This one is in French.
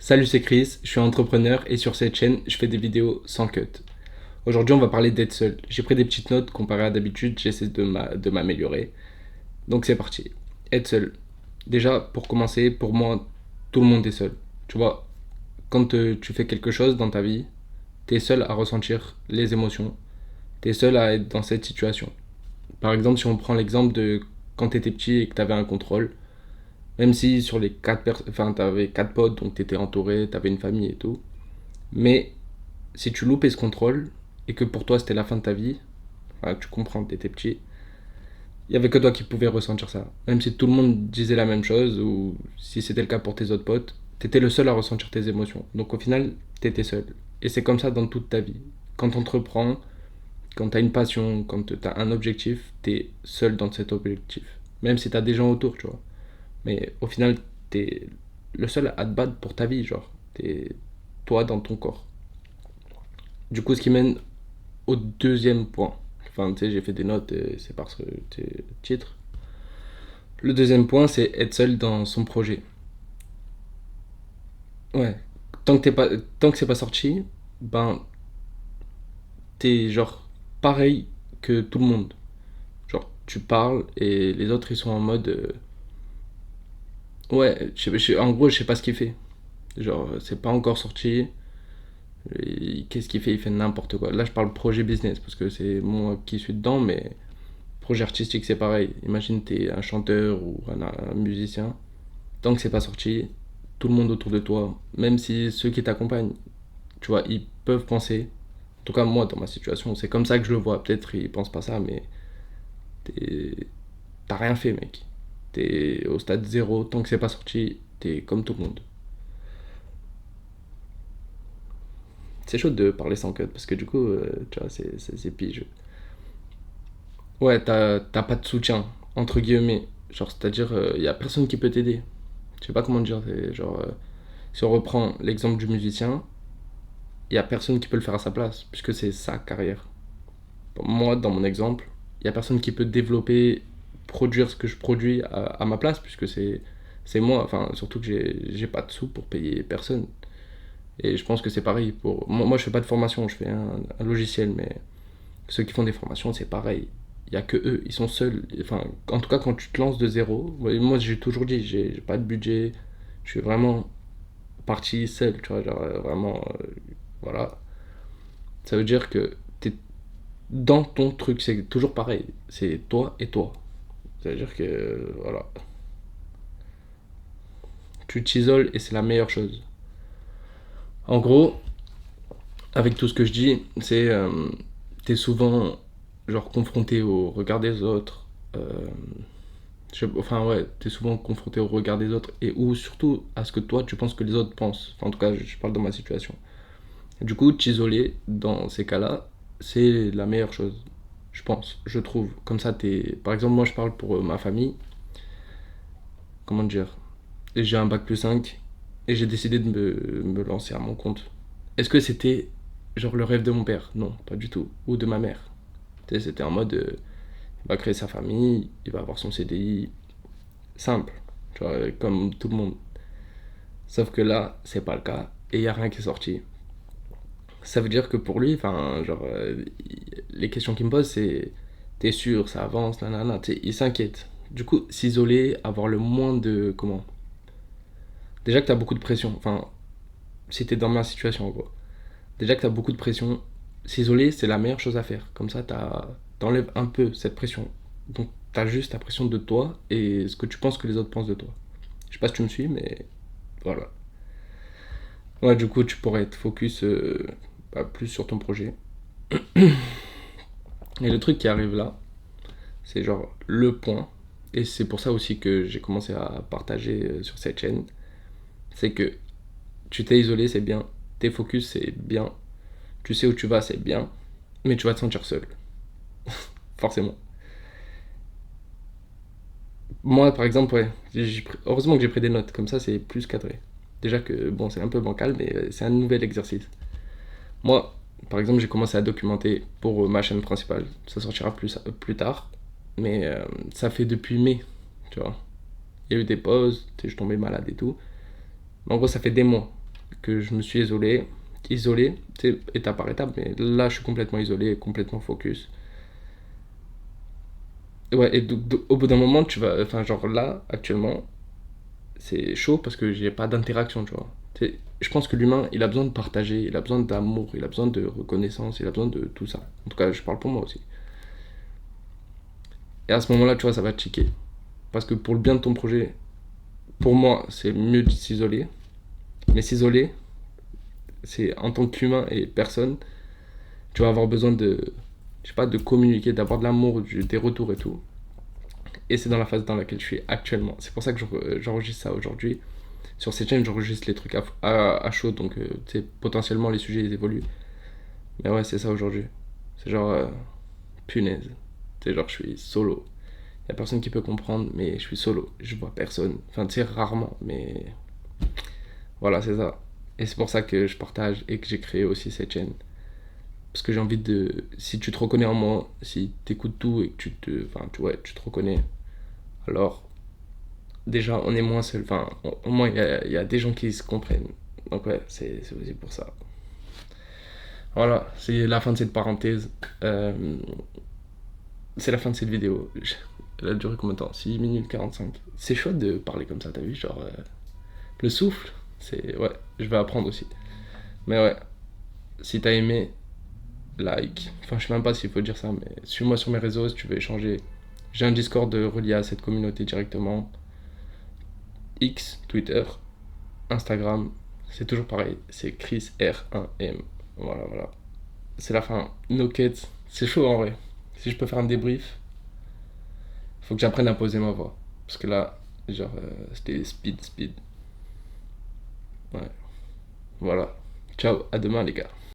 Salut, c'est Chris, je suis entrepreneur et sur cette chaîne, je fais des vidéos sans cut. Aujourd'hui, on va parler d'être seul. J'ai pris des petites notes comparées à d'habitude, j'essaie de m'améliorer. Donc c'est parti. Être seul. Déjà, pour commencer, pour moi, tout le monde est seul. Tu vois, quand tu fais quelque chose dans ta vie, t'es seul à ressentir les émotions. T'es seul à être dans cette situation. Par exemple, si on prend l'exemple de quand t'étais petit et que t'avais un contrôle, même si sur les enfin, t'avais quatre potes, donc t'étais entouré, t'avais une famille et tout. Mais si tu loupais ce contrôle et que pour toi c'était la fin de ta vie, enfin, tu comprends, t'étais petit, il y avait que toi qui pouvais ressentir ça. Même si tout le monde disait la même chose ou si c'était le cas pour tes autres potes, t'étais le seul à ressentir tes émotions. Donc au final, t'étais seul. Et c'est comme ça dans toute ta vie. Quand t'entreprends, quand t'as une passion, quand t'as un objectif, t'es seul dans cet objectif. Même si t'as des gens autour, tu vois. Mais au final, t'es le seul à te battre pour ta vie, genre. T'es toi dans ton corps. Du coup, ce qui mène au deuxième point. Enfin, tu sais, j'ai fait des notes, c'est par ce titre. Le deuxième point, c'est être seul dans son projet. Ouais. Tant que c'est pas sorti, ben, t'es genre pareil que tout le monde. Genre, tu parles et les autres, ils sont en mode. Ouais, en gros, je sais pas ce qu'il fait. Genre, c'est pas encore sorti. Qu'est-ce qu'il fait? Il fait n'importe quoi. Là, je parle projet business parce que c'est moi qui suis dedans, mais projet artistique, c'est pareil. Imagine, t'es un chanteur ou un musicien. Tant que c'est pas sorti, tout le monde autour de toi, même si ceux qui t'accompagnent, tu vois, ils peuvent penser. En tout cas, moi, dans ma situation, c'est comme ça que je le vois. Peut-être ils pensent pas ça, mais t'es- t'as rien fait, mec. T'es au stade zéro. Tant que c'est pas sorti, t'es comme tout le monde. C'est chaud de parler sans code parce que du coup, tu vois, c'est pige. Ouais, t'as pas de soutien, entre guillemets. Genre, c'est-à-dire, y a personne qui peut t'aider. Je sais pas comment dire. C'est genre, si on reprend l'exemple du musicien, il y a personne qui peut le faire à sa place, puisque c'est sa carrière. Moi, dans mon exemple, il y a personne qui peut développer, produire ce que je produis à ma place, puisque c'est moi. Enfin, surtout que j'ai pas de sous pour payer personne. Et je pense que c'est pareil pour. Moi, je fais pas de formation, je fais un logiciel, mais ceux qui font des formations, c'est pareil. Il y a que eux, ils sont seuls. Enfin, en tout cas, quand tu te lances de zéro, ouais, moi j'ai toujours dit, j'ai pas de budget, je suis vraiment parti seul, tu vois, genre vraiment, voilà. Ça veut dire que t'es dans ton truc, c'est toujours pareil, c'est toi et toi. Ça veut dire que, voilà, tu t'isoles et c'est la meilleure chose. En gros, avec tout ce que je dis, c'est t'es souvent genre confronté au regard des autres. Enfin ouais, t'es souvent confronté au regard des autres et ou surtout à ce que toi tu penses que les autres pensent. Enfin, en tout cas, je parle dans ma situation. Du coup, t'isoler dans ces cas-là, c'est la meilleure chose, je pense, je trouve. Comme ça, t'es. Par exemple, moi je parle pour ma famille. Comment dire? J'ai un bac plus 5 et j'ai décidé de me lancer à mon compte. Est-ce que c'était genre le rêve de mon père? Non, pas du tout. Ou de ma mère. Tu sais, c'était en mode il va créer sa famille, il va avoir son CDI. Simple, tu vois, comme tout le monde. Sauf que là, c'est pas le cas et il y a rien qui est sorti. Ça veut dire que pour lui, enfin, genre, les questions qu'il me pose, c'est t'es sûr, ça avance, nanana, tu sais, il s'inquiète. Du coup, s'isoler, avoir le moins de. Comment? Déjà que t'as beaucoup de pression, enfin, si t'es dans ma situation, en gros. Déjà que t'as beaucoup de pression, s'isoler, c'est la meilleure chose à faire. Comme ça, t'enlèves un peu cette pression. Donc, t'as juste la pression de toi et ce que tu penses que les autres pensent de toi. Je sais pas si tu me suis, mais voilà. Ouais, du coup, tu pourrais être focus plus sur ton projet. Et le truc qui arrive là, c'est genre le point. Et c'est pour ça aussi que j'ai commencé à partager sur cette chaîne. C'est que tu t'es isolé, c'est bien. T'es focus, c'est bien. Tu sais où tu vas, c'est bien. Mais tu vas te sentir seul. Forcément. Moi, par exemple, ouais. Heureusement que j'ai pris des notes. Comme ça, c'est plus cadré. Déjà que, bon, c'est un peu bancal, mais c'est un nouvel exercice. Moi, par exemple, j'ai commencé à documenter pour ma chaîne principale. Ça sortira plus tard. Mais ça fait depuis mai, tu vois. Il y a eu des pauses, je suis tombé malade et tout. Mais en gros, ça fait des mois. que je me suis isolé, tu sais, étape par étape, mais là je suis complètement isolé, complètement focus. Ouais, et donc, au bout d'un moment, tu vas. Enfin, genre là, actuellement, c'est chaud parce que j'ai pas d'interaction, tu vois. Je pense que l'humain, il a besoin de partager, il a besoin d'amour, il a besoin de reconnaissance, il a besoin de tout ça. En tout cas, je parle pour moi aussi. Et à ce moment-là, tu vois, ça va te chiquer. Parce que pour le bien de ton projet, pour moi, c'est mieux de s'isoler. Mais s'isoler, c'est en tant qu'humain et personne, tu vas avoir besoin de, je sais pas, de communiquer, d'avoir de l'amour, des retours et tout. Et c'est dans la phase dans laquelle je suis actuellement. C'est pour ça que j'enregistre ça aujourd'hui. Sur cette chaîne, j'enregistre les trucs à chaud, donc tu sais, potentiellement les sujets ils évoluent. Mais ouais, c'est ça aujourd'hui. C'est genre, punaise. C'est genre, je suis solo. Y a personne qui peut comprendre, mais je suis solo. Je vois personne. Enfin, tu sais, rarement, mais voilà, c'est ça. Et c'est pour ça que je partage et que j'ai créé aussi cette chaîne. Parce que j'ai envie de. Si tu te reconnais en moi, si t'écoutes tout et que tu te. Enfin, ouais, tu te reconnais, alors déjà, on est moins seul. Enfin, au moins, il y a des gens qui se comprennent. Donc, ouais, c'est aussi pour ça. Voilà, c'est la fin de cette parenthèse. Euh, c'est la fin de cette vidéo. Elle a duré combien de temps? 6 minutes 45. C'est chouette de parler comme ça, t'as vu? Genre, le souffle, c'est. Ouais, je vais apprendre aussi. Mais ouais, si t'as aimé, like. Enfin, je sais même pas s'il faut dire ça, mais suis-moi sur mes réseaux si tu veux échanger. J'ai un Discord relié à cette communauté directement. X, Twitter, Instagram, c'est toujours pareil. C'est Chris R1M. Voilà, voilà. C'est la fin. No quête. C'est chaud en vrai. Si je peux faire un débrief, faut que j'apprenne à poser ma voix. Parce que là, genre, c'était speed. Ouais. Voilà. Ciao, à demain les gars.